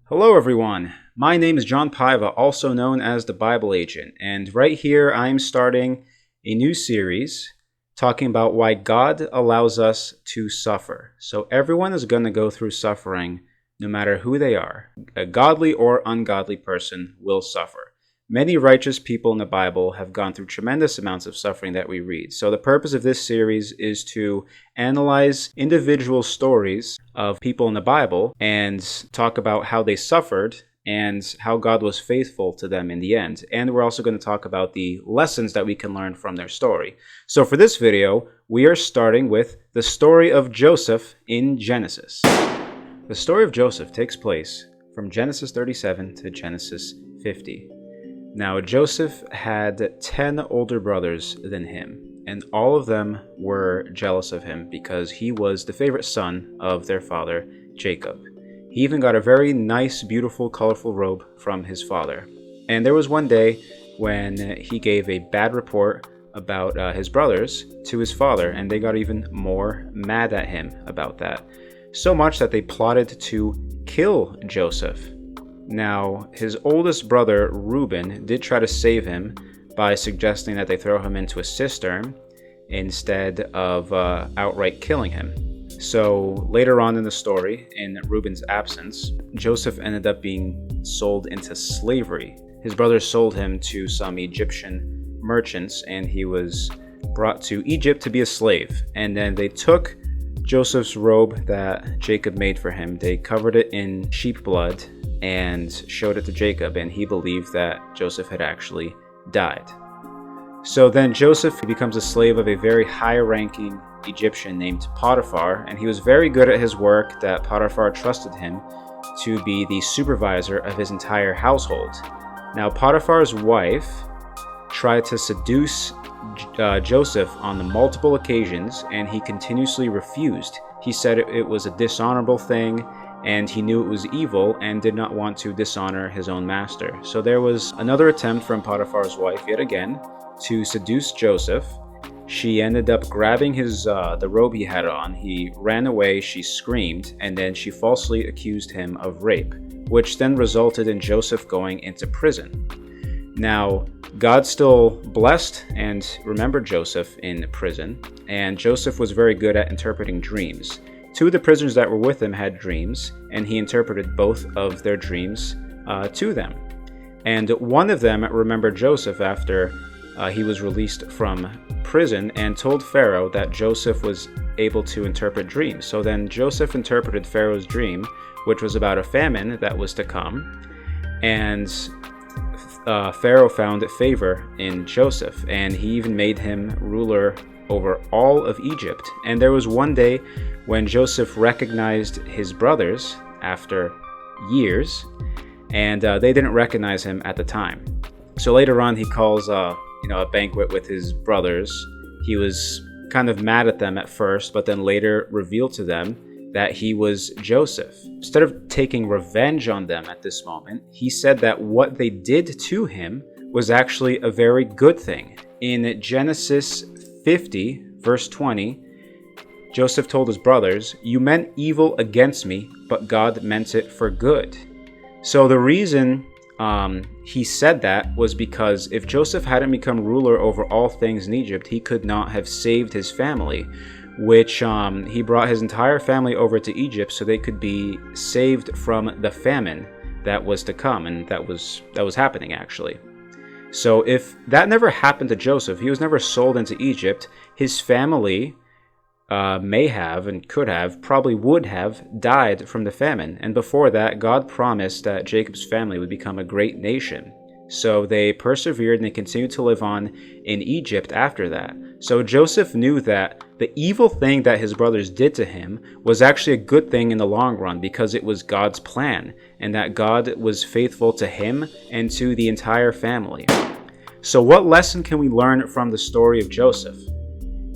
Hello everyone, my name is John Paiva, also known as the Bible Agent, and right here I'm starting a new series talking about why God allows us to suffer. So everyone is going to go through suffering no matter who they are. A godly or ungodly person will suffer. Many righteous people in the Bible have gone through tremendous amounts of suffering that we read. So the purpose of this series is to analyze individual stories of people in the Bible and talk about how they suffered and how God was faithful to them in the end. And we're also going to talk about the lessons that we can learn from their story. So for this video, we are starting with the story of Joseph in Genesis. The story of Joseph takes place from Genesis 37 to Genesis 50. Now, Joseph had 10 older brothers than him, and all of them were jealous of him because he was the favorite son of their father, Jacob. He even got a very nice, beautiful, colorful robe from his father. And there was one day when he gave a bad report about his brothers to his father, and they got even more mad at him about that. So much that they plotted to kill Joseph. Now, his oldest brother, Reuben, did try to save him by suggesting that they throw him into a cistern instead of outright killing him. So later on in the story, in Reuben's absence, Joseph ended up being sold into slavery. His brothers sold him to some Egyptian merchants, and he was brought to Egypt to be a slave. And then they took Joseph's robe that Jacob made for him. They covered it in sheep blood and showed it to Jacob, and he believed that Joseph had actually died. So then Joseph becomes a slave of a very high-ranking Egyptian named Potiphar, and he was very good at his work that Potiphar trusted him to be the supervisor of his entire household. Now, Potiphar's wife tried to seduce Joseph on the multiple occasions, and he continuously refused. He said it was a dishonorable thing, and he knew it was evil and did not want to dishonor his own master. So there was another attempt from Potiphar's wife yet again to seduce Joseph. She ended up grabbing the robe he had on. He ran away, she screamed, and then she falsely accused him of rape, which then resulted in Joseph going into prison. Now, God still blessed and remembered Joseph in prison, and Joseph was very good at interpreting dreams. Two of the prisoners that were with him had dreams, and he interpreted both of their dreams to them. And one of them remembered Joseph after he was released from prison and told Pharaoh that Joseph was able to interpret dreams. So then Joseph interpreted Pharaoh's dream, which was about a famine that was to come, and Pharaoh found favor in Joseph, and he even made him ruler over all of Egypt. And there was one day when Joseph recognized his brothers after years, and they didn't recognize him at the time. So later on, he calls a banquet with his brothers. He was kind of mad at them at first, but then later revealed to them that he was Joseph. Instead of taking revenge on them at this moment, he said that what they did to him was actually a very good thing. In Genesis 50, verse 20, Joseph told his brothers, "You meant evil against me, but God meant it for good." So the reason he said that was because if Joseph hadn't become ruler over all things in Egypt, he could not have saved his family, which he brought his entire family over to Egypt so they could be saved from the famine that was to come, and that was happening actually. So if that never happened to Joseph, he was never sold into Egypt, his family may have and could have, probably would have died from the famine. And before that, God promised that Jacob's family would become a great nation. So they persevered and they continued to live on in Egypt after that. So Joseph knew that the evil thing that his brothers did to him was actually a good thing in the long run because it was God's plan, and that God was faithful to him and to the entire family. So what lesson can we learn from the story of Joseph?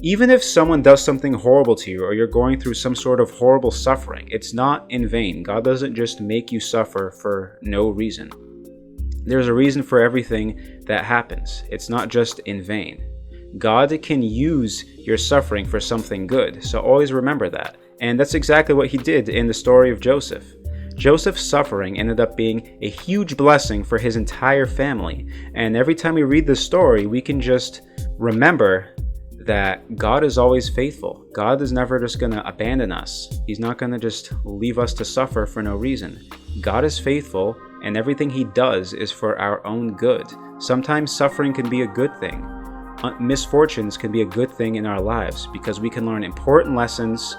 Even if someone does something horrible to you or you're going through some sort of horrible suffering, it's not in vain. God doesn't just make you suffer for no reason. There's a reason for everything that happens. It's not just in vain. God can use your suffering for something good, so always remember that. And that's exactly what he did in the story of Joseph. Joseph's suffering ended up being a huge blessing for his entire family. And every time we read this story, we can just remember that God is always faithful. God is never just going to abandon us. He's not going to just leave us to suffer for no reason. God is faithful, and everything he does is for our own good. Sometimes suffering can be a good thing. Misfortunes can be a good thing in our lives because we can learn important lessons,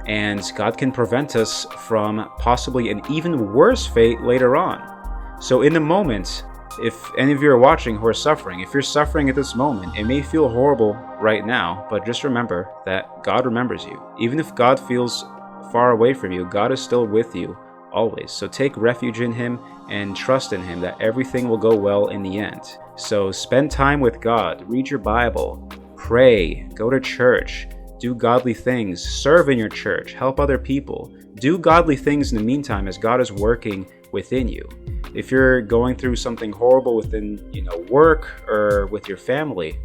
and God can prevent us from possibly an even worse fate later on. So in the moment, if any of you are watching who are suffering, if you're suffering at this moment, it may feel horrible right now, but just remember that God remembers you. Even if God feels far away from you, God is still with you always. So take refuge in him and trust in him that everything will go well in the end. So spend time with God, read your Bible, pray, go to church, do godly things, serve in your church, help other people. Do godly things in the meantime as God is working within you. If you're going through something horrible within, work or with your family,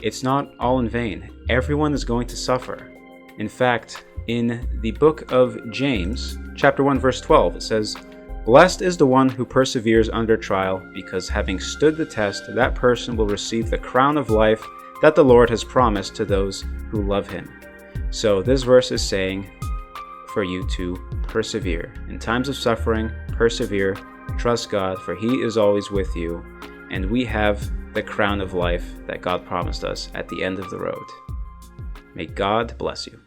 it's not all in vain. Everyone is going to suffer. In fact, in the book of James, chapter 1, verse 12, it says, "Blessed is the one who perseveres under trial, because having stood the test, that person will receive the crown of life that the Lord has promised to those who love him." So this verse is saying for you to persevere. In times of suffering, persevere, trust God, for he is always with you, and we have the crown of life that God promised us at the end of the road. May God bless you.